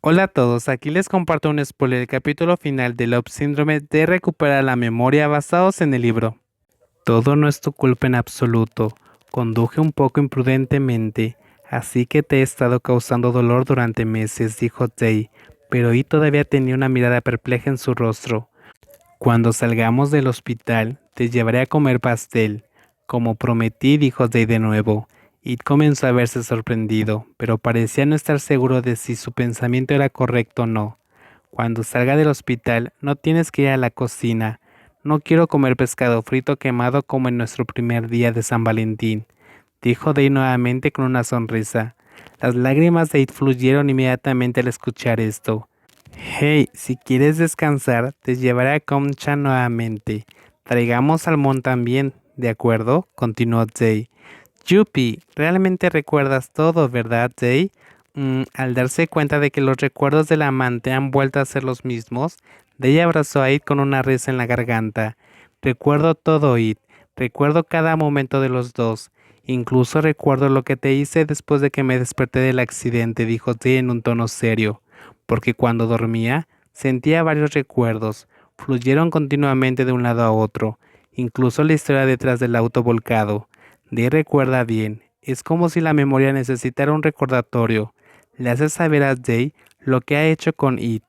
Hola a todos, aquí les comparto un spoiler del capítulo final de Love Síndrome de recuperar la memoria basados en el libro. Todo no es tu culpa en absoluto, conduje un poco imprudentemente, así que te he estado causando dolor durante meses, dijo Day, pero Yi todavía tenía una mirada perpleja en su rostro. Cuando salgamos del hospital, te llevaré a comer pastel. Como prometí, dijo Day de nuevo. Id comenzó a verse sorprendido, pero parecía no estar seguro de si su pensamiento era correcto o no. Cuando salga del hospital, no tienes que ir a la cocina. No quiero comer pescado frito quemado como en nuestro primer día de San Valentín, dijo Day nuevamente con una sonrisa. Las lágrimas de Id fluyeron inmediatamente al escuchar esto. Hey, si quieres descansar, te llevaré a Concha nuevamente. Traigamos salmón también, ¿de acuerdo? Continuó Jay. Yuppie, realmente recuerdas todo, ¿verdad, Jay? Al darse cuenta de que los recuerdos del amante han vuelto a ser los mismos, Jay abrazó a Id con una risa en la garganta. Recuerdo todo, Id. Recuerdo cada momento de los dos. Incluso recuerdo lo que te hice después de que me desperté del accidente, dijo Jay en un tono serio porque cuando dormía sentía varios recuerdos, fluyeron continuamente de un lado a otro, incluso la historia detrás del auto volcado. Dee recuerda bien, es como si la memoria necesitara un recordatorio. Le hace saber a Jay lo que ha hecho con It.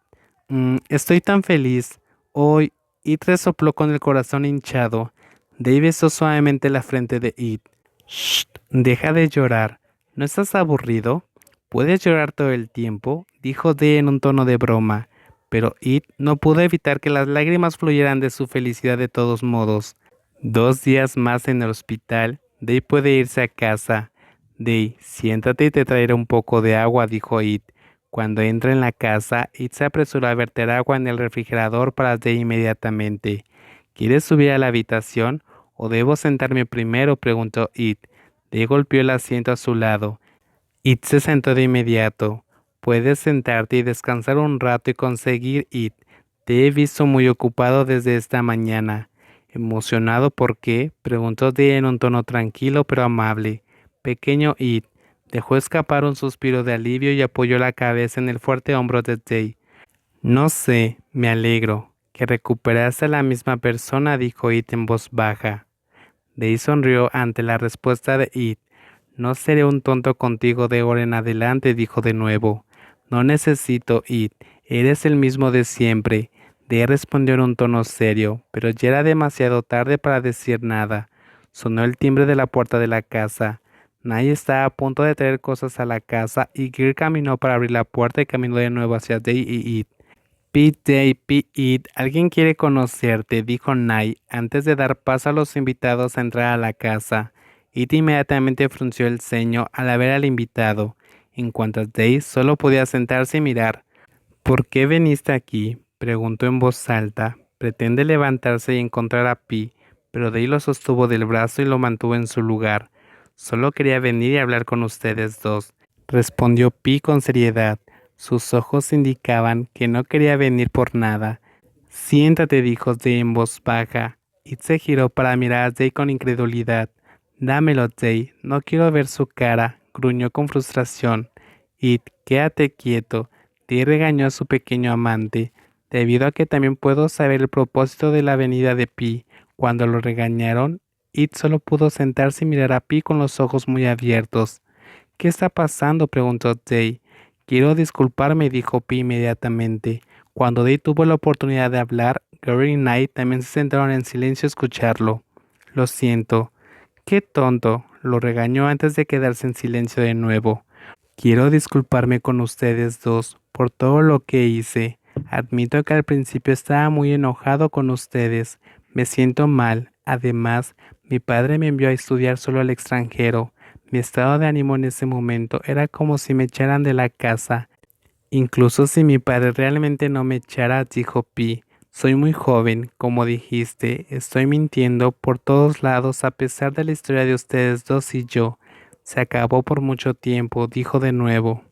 Estoy tan feliz. Hoy, It resopló con el corazón hinchado. Dave besó suavemente la frente de It. Shh, deja de llorar. ¿No estás aburrido? Puedes llorar todo el tiempo, dijo Dee en un tono de broma, pero It no pudo evitar que las lágrimas fluyeran de su felicidad de todos modos. 2 días más en el hospital, Dee puede irse a casa. Dee, siéntate y te traeré un poco de agua, dijo It. Cuando entra en la casa, It se apresuró a verter agua en el refrigerador para Dee inmediatamente. ¿Quieres subir a la habitación o debo sentarme primero? Preguntó It. Dee golpeó el asiento a su lado. It se sentó de inmediato. Puedes sentarte y descansar un rato y conseguir It. Te he visto muy ocupado desde esta mañana. ¿Emocionado por qué? Preguntó Dee en un tono tranquilo pero amable. Pequeño It dejó escapar un suspiro de alivio y apoyó la cabeza en el fuerte hombro de Dee. No sé, me alegro. Que recuperaste a la misma persona, dijo It en voz baja. Dee sonrió ante la respuesta de It. No seré un tonto contigo de ahora en adelante, dijo de nuevo. No necesito It, eres el mismo de siempre. Dee respondió en un tono serio, pero ya era demasiado tarde para decir nada. Sonó el timbre de la puerta de la casa. Nay estaba a punto de traer cosas a la casa y Gear caminó para abrir la puerta y caminó de nuevo hacia Day y It. Pete, Day, Pete, It, alguien quiere conocerte, dijo Nay antes de dar paso a los invitados a entrar a la casa. It inmediatamente frunció el ceño al ver al invitado, en cuanto a Day solo podía sentarse y mirar. ¿Por qué viniste aquí? Preguntó en voz alta. Pretende levantarse y encontrar a Pi, pero Day lo sostuvo del brazo y lo mantuvo en su lugar. Solo quería venir y hablar con ustedes dos, respondió Pi con seriedad. Sus ojos indicaban que no quería venir por nada. Siéntate, dijo Day en voz baja. It se giró para mirar a Day con incredulidad. Dámelo, Day, no quiero ver su cara, gruñó con frustración. It, quédate quieto. Day regañó a su pequeño amante, debido a que también puedo saber el propósito de la venida de Pi. Cuando lo regañaron, It solo pudo sentarse y mirar a Pi con los ojos muy abiertos. ¿Qué está pasando? Preguntó Day. Quiero disculparme, dijo Pi inmediatamente. Cuando Day tuvo la oportunidad de hablar, Gary y Knight también se sentaron en silencio a escucharlo. Lo siento. Qué tonto, lo regañó antes de quedarse en silencio de nuevo. Quiero disculparme con ustedes dos por todo lo que hice. Admito que al principio estaba muy enojado con ustedes. Me siento mal. Además, mi padre me envió a estudiar solo al extranjero. Mi estado de ánimo en ese momento era como si me echaran de la casa. Incluso si mi padre realmente no me echara, dijo Pi. Soy muy joven, como dijiste, estoy mintiendo por todos lados a pesar de la historia de ustedes dos y yo. Se acabó por mucho tiempo, dijo de nuevo.